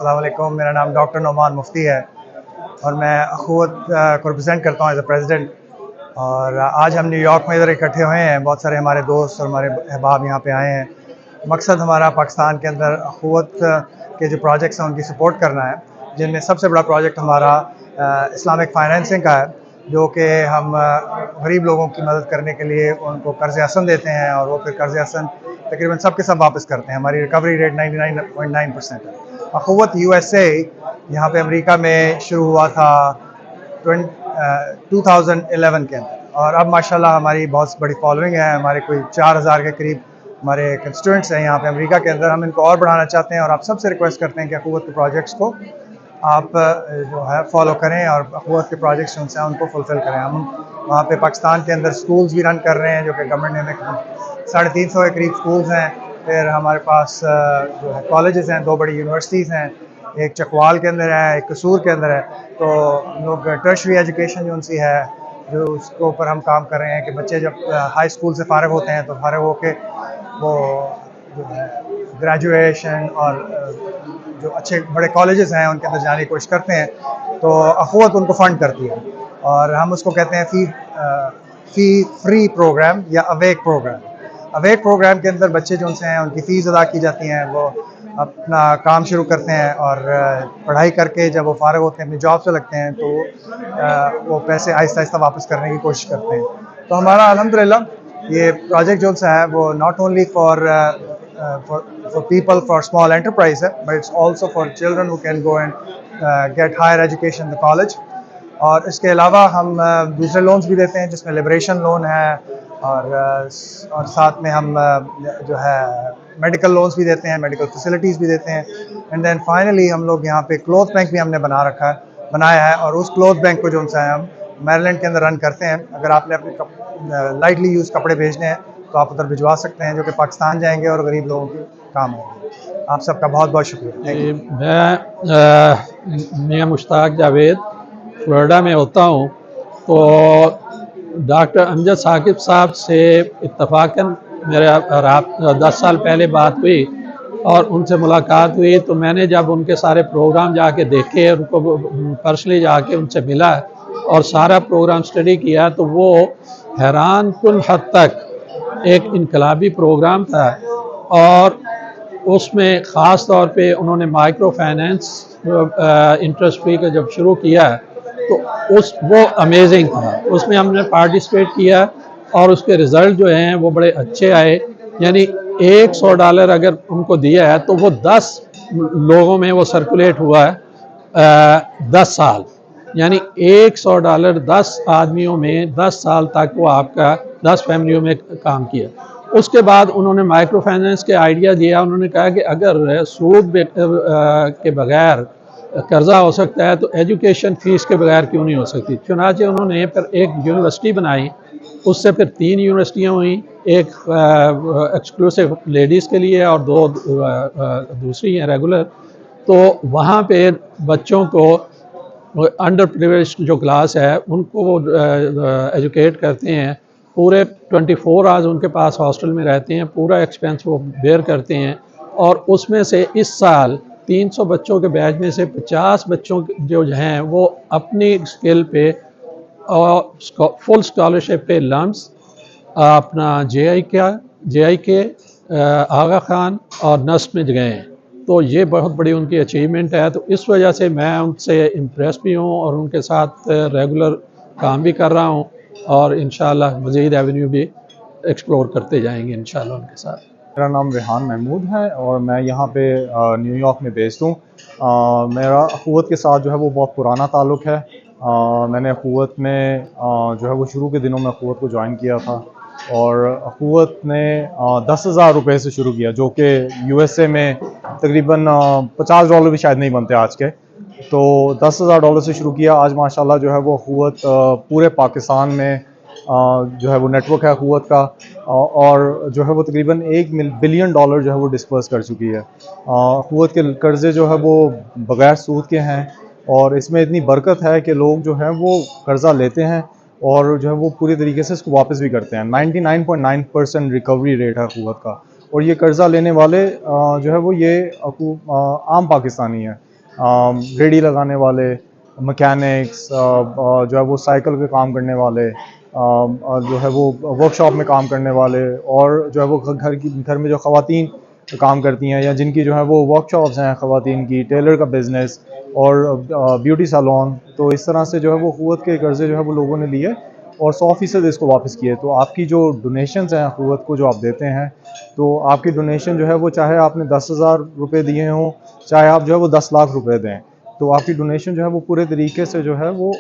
अस्सलाम वालेकुम, मेरा नाम डॉक्टर नोमान मुफ्ती है और मैं अखुवत को रिप्रेजेंट करता हूँ एज ए प्रेसिडेंट। और आज हम न्यूयॉर्क में इधर इकट्ठे हुए हैं। बहुत सारे हमारे दोस्त और हमारे अहबाब यहाँ पे आए हैं। मकसद हमारा पाकिस्तान के अंदर अखुवत के जो प्रोजेक्ट्स हैं उनकी सपोर्ट करना है, जिनमें सबसे बड़ा प्रोजेक्ट हमारा इस्लामिक फाइनेंसिंग का है, जो कि हम गरीब लोगों की मदद करने के लिए उनको कर्ज़ हसन देते हैं और वो फिर कर्ज़ हसन तकरीबन सब के सब वापस करते हैं। हमारी रिकवरी रेट 99.9% है। अखुवत USA यहाँ पे अमेरिका में शुरू हुआ था 2011 के अंदर, और अब माशाल्लाह हमारी बहुत बड़ी फॉलोइंग है। हमारे कोई 4000 के करीब हमारे कंस्टिट्यूएंट्स हैं यहाँ पे अमेरिका के अंदर। हम इनको और बढ़ाना चाहते हैं और आप सबसे रिक्वेस्ट करते हैं कि अखुवत के प्रोजेक्ट्स को आप जो है फॉलो करें और अखुवत के प्रोजेक्ट्स उनसे हैं उनको फुलफ़िल करें। हम वहाँ पे पाकिस्तान के अंदर स्कूल्स भी रन कर रहे हैं, जो कि गवर्नमेंट ने हमें 350 के करीब स्कूल्स हैं। फिर हमारे पास जो है कॉलेजेस हैं, 2 बड़ी यूनिवर्सिटीज़ हैं, एक चकवाल के अंदर है, एक कसूर के अंदर है। तो हम लोग टर्शरी एजुकेशन जो उनसी है, जो उसके ऊपर हम काम कर रहे हैं कि बच्चे जब हाई स्कूल से फ़ारिग होते हैं तो फ़ारिग होके वो जो है ग्रेजुएशन और जो अच्छे बड़े कॉलेजेस हैं उनके अंदर जाने की कोशिश करते हैं, तो अखुवत उनको फ़ंड करती है। और हम उसको कहते हैं फ़ी फ्री प्रोग्राम या अवेक प्रोग्राम। अवेक प्रोग्राम के अंदर बच्चे जो उनसे हैं उनकी फ़ीस अदा की जाती हैं, वो अपना काम शुरू करते हैं और पढ़ाई करके जब वो फ़ारिग होते हैं अपनी जॉब से लगते हैं तो वो पैसे आहिस्ता आहिस्ता वापस करने की कोशिश करते हैं। तो हमारा अल्हम्दुलिल्लाह ये प्रोजेक्ट जो है वो not only for people for small enterprise है, but it's also for children who can go and get higher education in the college। और इसके अलावा हम दूसरे लोन्स भी देते हैं, जिसमें लिबरेशन लोन है और साथ में हम जो है मेडिकल लोन्स भी देते हैं, मेडिकल फैसिलिटीज़ भी देते हैं। एंड देन फाइनली हम लोग यहाँ पे क्लॉथ बैंक भी हमने बनाया है और उस क्लॉथ बैंक को जो है हम मैरीलैंड के अंदर रन करते हैं। अगर आपने अपने लाइटली यूज़ कपड़े भेजने हैं तो आप उधर भिजवा सकते हैं, जो कि पाकिस्तान जाएंगे और गरीब लोगों के काम होंगे। आप सबका बहुत बहुत शुक्रिया। मैं मियां मुश्ताक जावेद फ्लोरिडा में होता हूँ। तो डॉक्टर अमजद साकिब साहब से इत्तफाकन मेरे 10 साल पहले बात हुई और उनसे मुलाकात हुई। तो मैंने जब उनके सारे प्रोग्राम जाके देखे, उनको पर्सनली जाके उनसे मिला और सारा प्रोग्राम स्टडी किया, तो वो हैरान कुन हद तक एक इनकलाबी प्रोग्राम था। और उसमें ख़ास तौर पे उन्होंने माइक्रो फाइनेंस इंटरेस्ट फ्री का जब शुरू किया तो वो अमेजिंग था। उसमें हमने पार्टिसिपेट किया और उसके रिज़ल्ट जो हैं वो बड़े अच्छे आए। यानी $100 अगर उनको दिया है तो वो 10 लोगों में वो सर्कुलेट हुआ है 10 साल। यानी $100 10 आदमियों में 10 साल तक वो आपका 10 फैमिलियों में काम किया। उसके बाद उन्होंने माइक्रो फाइनेंस के आइडिया दिया। उन्होंने कहा कि अगर सूद के बगैर कर्जा हो सकता है तो एजुकेशन फ़ीस के बगैर क्यों नहीं हो सकती। चुनांचे उन्होंने फिर एक यूनिवर्सिटी बनाई, उससे फिर 3 यूनिवर्सिटियाँ हुई, एक एक्सक्लूसिव लेडीज़ के लिए और 2 दूसरी हैं रेगुलर। तो वहाँ पे बच्चों को अंडर प्रिविलेज्ड जो क्लास है उनको वो एजुकेट करते हैं। पूरे 24 आवर्स उनके पास हॉस्टल में रहते हैं, पूरा एक्सपेंस वो बेयर करते हैं। और उसमें से इस साल 300 बच्चों के बैच में से 50 बच्चों जो हैं वो अपनी स्किल पे और फुल स्कॉलरशिप पे लम्स अपना JIK आगा खान और नस्ट में गए हैं। तो ये बहुत बड़ी उनकी अचीवमेंट है। तो इस वजह से मैं उनसे इम्प्रेस भी हूँ और उनके साथ रेगुलर काम भी कर रहा हूँ और इंशाल्लाह मज़ीद एवेन्यू भी एक्सप्लोर करते जाएंगे इंशाल्लाह उनके साथ। मेरा नाम रेहान महमूद है और मैं यहाँ पे न्यूयॉर्क में बेस्ड हूँ। मेरा अखुवत के साथ जो है वो बहुत पुराना ताल्लुक़ है। मैंने अखुवत में जो है वो शुरू के दिनों में अखुवत को ज्वाइन किया था और अखुवत ने 10,000 रुपये से शुरू किया, जो कि USA में तकरीबन $50 भी शायद नहीं बनते आज के। तो $10,000 से शुरू किया। आज माशाल्लाह जो है वो अखुवत पूरे पाकिस्तान में जो है वो नेटवर्क है अखुवत का और जो है वो तकरीबन $1 बिलियन जो है वो डिस्पर्स कर चुकी है। अखुवत के कर्ज़े जो है वो बग़ैर सूद के हैं और इसमें इतनी बरकत है कि लोग जो हैं वो कर्ज़ा लेते हैं और जो है वो पूरी तरीके से इसको वापस भी करते हैं। 99.9% रिकवरी रेट है अखुवत का। और ये कर्ज़ा लेने वाले जो है वो ये आम पाकिस्तानी हैं। रेडी लगाने वाले, मैकेनिक्स, जो है वो साइकिल पे काम करने वाले, जो है वो वर्कशॉप में काम करने वाले, और जो है वो घर में जो ख़वातीन काम करती हैं या जिनकी जो है वो वर्कशॉप्स हैं ख़वातीन की, टेलर का बिज़नेस और ब्यूटी सैलून, तो इस तरह से जो है वो क़ुव्वत के कर्ज़े जो है वो लोगों ने लिए और 100% इसको वापस किए। तो आपकी जो डोनेशंस हैं क़ुव्वत को जो आप देते हैं, तो आपकी डोनेशन जो है वो चाहे आपने 10,000 रुपये दिए हों, चाहे आप जो है वो 10 लाख रुपए दें, तो आपकी डोनेशन जो है वो पूरे तरीके से जो है वो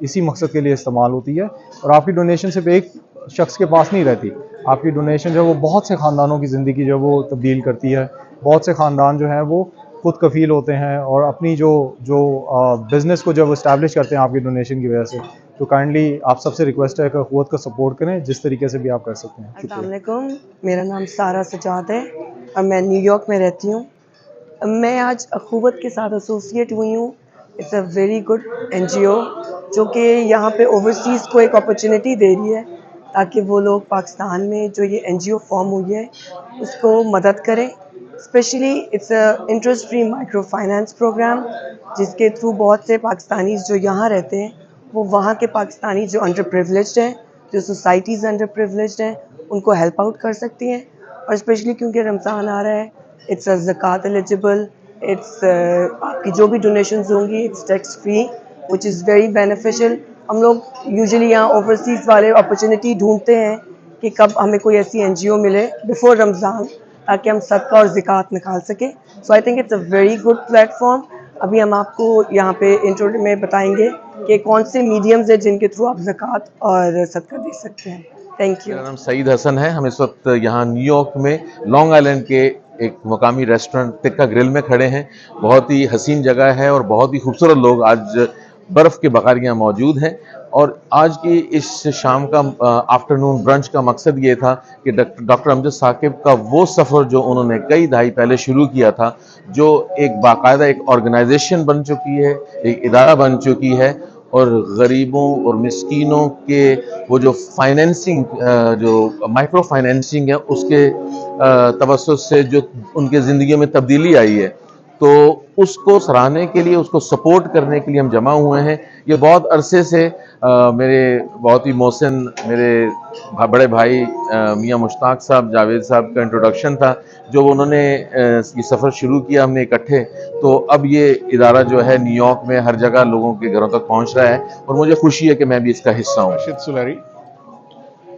इसी मकसद के लिए इस्तेमाल होती है। और आपकी डोनेशन सिर्फ एक शख्स के पास नहीं रहती, आपकी डोनेशन जो है वो बहुत से ख़ानदानों की ज़िंदगी जो है वो तब्दील करती है। बहुत से ख़ानदान जो हैं वो खुद कफ़ील होते हैं और अपनी जो बिज़नेस को जब इस्टेब्लिश करते हैं आपकी डोनेशन की वजह से। तो काइंडली आप सबसे रिक्वेस्ट है कि क़ुव्वत का सपोर्ट करें जिस तरीके से भी आप कर सकते हैं। अस्सलाम वालेकुम, मेरा नाम सारा सजाद है और मैं न्यूयॉर्क में रहती हूँ। मैं आज क़ुव्वत के साथ एसोसिएट हुई हूँ। It's a very good NGO जो कि यहाँ पे ओवरसीज़ को एक अपॉर्चुनिटी दे रही है ताकि वो लोग पाकिस्तान में जो ये एनजीओ फॉर्म हुई है उसको मदद करें। Specially it's a interest free micro finance program जिसके थ्रू बहुत से पाकिस्तानीज़ जो यहाँ रहते हैं वो वहाँ के पाकिस्तानी जो अंडर प्रिविलेज्ड हैं, जो सोसाइटीज़ अंडर प्रिविलेज्ड हैं, उनको हेल्प आउट कर सकती हैं। और स्पेशली क्योंकि रमज़ान आ रहा है, इट्स अ ज़कात एलिजिबल, इट्स आपकी जो भी डोनेशंस होंगी it's tax free which is very beneficial. हम लोग यूजुअली यहाँ ओवरसीज़ वाले अपॉर्चुनिटी ढूंढते हैं कि कब हमें कोई ऐसी एनजीओ मिले बिफोर रमज़ान ताकि हम सदका और ज़कात निकाल सकें। So I think it's a very good platform. अभी हम आपको यहाँ पे इंट्रो में बताएंगे कि कौन से मीडियम्स हैं जिनके थ्रू आप ज़कात और सदका दे सकते हैं। Thank you. मेरा नाम सईद हसन है। हम इस वक्त यहाँ न्यूयॉर्क में लॉन्ग आइलैंड के एक मुकामी रेस्टोरेंट टिक्का ग्रिल में खड़े हैं। बहुत ही हसीन जगह है और बहुत ही खूबसूरत लोग, आज बर्फ़ की बकारियाँ मौजूद हैं। और आज की इस शाम का आफ्टरनून ब्रंच का मकसद ये था कि डॉक्टर अमजद साकिब का वो सफ़र जो उन्होंने कई दहाई पहले शुरू किया था, जो एक बाकायदा एक ऑर्गेनाइजेशन बन चुकी है, एक इदारा बन चुकी है, और गरीबों और मिस्कीनों के वो जो फाइनेंसिंग, जो माइक्रो फाइनेंसिंग है, उसके तवज्जुह से जो उनके ज़िंदगी में तब्दीली आई है, तो उसको सराहने के लिए, उसको सपोर्ट करने के लिए हम जमा हुए हैं। ये बहुत अरसे से मेरे बहुत ही मोहसिन मेरे बड़े भाई मियाँ मुश्ताक साहब, जावेद साहब का इंट्रोडक्शन था, जो उन्होंने ये सफ़र शुरू किया हमने इकट्ठे। तो अब ये इदारा जो है न्यूयॉर्क में हर जगह लोगों के घरों तक पहुंच रहा है और मुझे खुशी है कि मैं भी इसका हिस्सा हूँ। राशिद सुलैरी।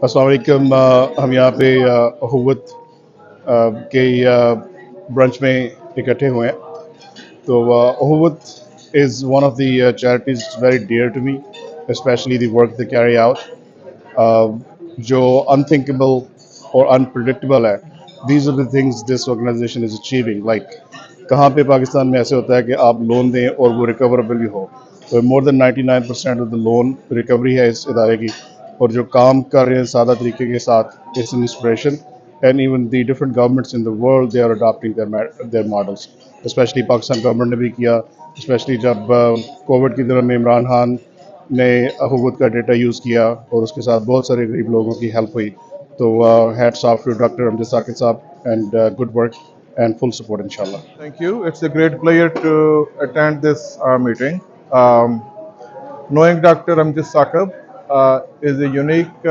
अस्सलाम वालेकुम। हम यहाँ पे अखुव्वत के ब्रंच में इकट्ठे हुए हैं। तो Akhuwat is one of the charities very dear to me, specially the work they carry out, जो अनथिंकेबल और अनप्रेडिक्टेबल है। These are the things this organization is achieving. Like कहाँ पे पाकिस्तान में ऐसे होता है कि आप लोन दें और वो रिकवरेबल भी हो। तो more than 99% of the loan recovery है इस इदारे की, और जो काम कर रहे हैं सादा तरीके के साथ, it's an inspiration. And even the different governments in the world they are adopting their models. Specially Pakistan government ने भी किया, स्पेशली जब कोविड की दिनों में इमरान खान ने अखुव्वत का डेटा यूज़ किया और उसके साथ बहुत सारे गरीब लोगों की हेल्प हुई। तो hats off to doctor Amjad Saqib साहब and good work and full support inshallah. Thank you. It's a great pleasure to attend this meeting. Knowing Dr. Amjad Saqib is a unique,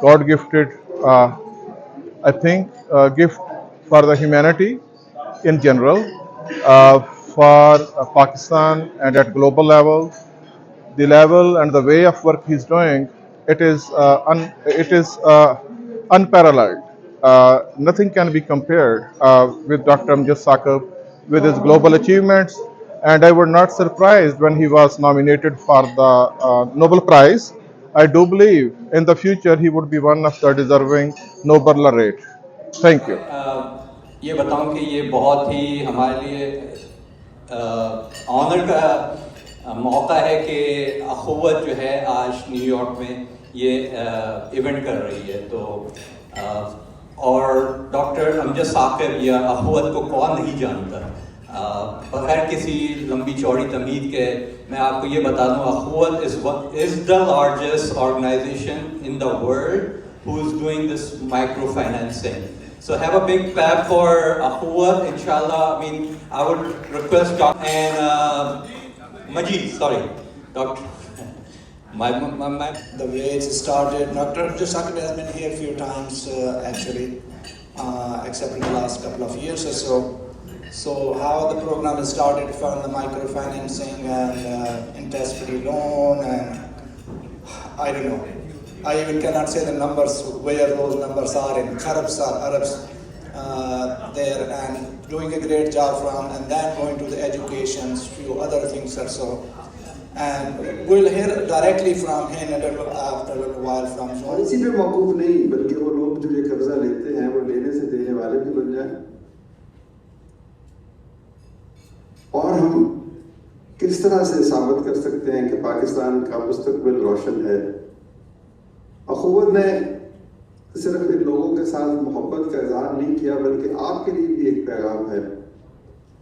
God-gifted, I think, gift for the humanity in general, for Pakistan and at global level. The level and the way of work he's doing, it is unparalleled. Nothing can be compared with Dr. Amjad Saqib, with his global achievements, and I was not surprised when he was nominated for the Nobel Prize. I do believe in the future he would be one of the deserving Nobel laureate. Thank you. ये बताऊं कि ये बहुत ही हमारे लिए honour का मौका है कि अखुव्वत जो है आज न्यूयॉर्क में ये इवेंट कर रही है। तो और डॉक्टर अमजद साकिब या अखुव्वत को कौन नहीं जानता। बगैर किसी लंबी चौड़ी तमीद के मैं आपको ये बता दूं, Akhuwat is the largest organization in the world who is doing this micro financing. So have a big clap for Akhuwat, inshallah. I mean, I would request Dr. and Majid, sorry, Dr. My. The way it started, Dr. Sakib has been here a few times actually, except in the last couple of years or so. So how the program has started from the microfinancing and interest-free loan, and I don't know. I even cannot say the numbers, where those numbers are in Arabs there, and doing a great job from, and then going to the education, few other things also. And we'll hear directly from him after a while from him. और इसी पे मौकूफ नहीं, बल्कि वो लोग जो ये कर्जा लेते हैं वो लेने से देने वाले भी बन जाएं, और हम किस तरह से साबित कर सकते हैं कि पाकिस्तान का मुस्तकबिल रोशन है। अखुवत ने सिर्फ इन लोगों के साथ मोहब्बत का इजहार नहीं किया, बल्कि आपके लिए भी एक पैगाम है।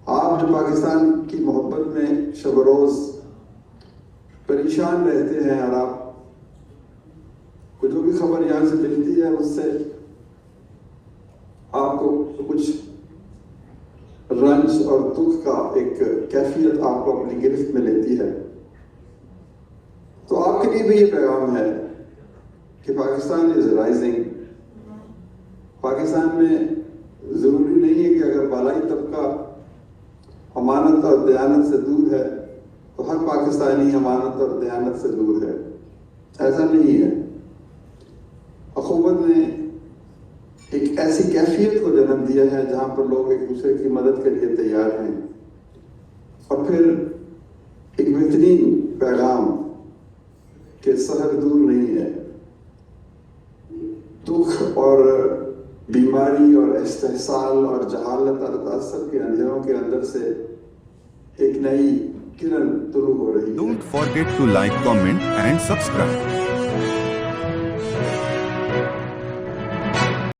आप जो पाकिस्तान की मोहब्बत में शब रोज़ परेशान रहते हैं, और आपको जो भी खबर यहाँ से मिलती है उससे आपको कुछ रंज और दुख का एक कैफियत आपको अपनी गिरफ्त में लेती है। तो आपके लिए भी ये पैगाम है कि पाकिस्तान इज राइजिंग। पाकिस्तान में ज़रूरी नहीं है कि अगर बालाई तबका अमानत और दयानत से दूर है तो हर पाकिस्तानी अमानत और दयानत से दूर है, ऐसा नहीं है। अखुवत ने एक ऐसी कैफियत को जन्म दिया है जहाँ पर लोग एक दूसरे की मदद के लिए तैयार हैं, और फिर एक बेहतरीन पैगाम कि सहर दूर नहीं है। दुख और बीमारी और इस्तेहसाल और जहालत और तासर के अंधेरों के अंदर से एक नई किरण तुलू हो रही है। Don't forget to like, comment and subscribe.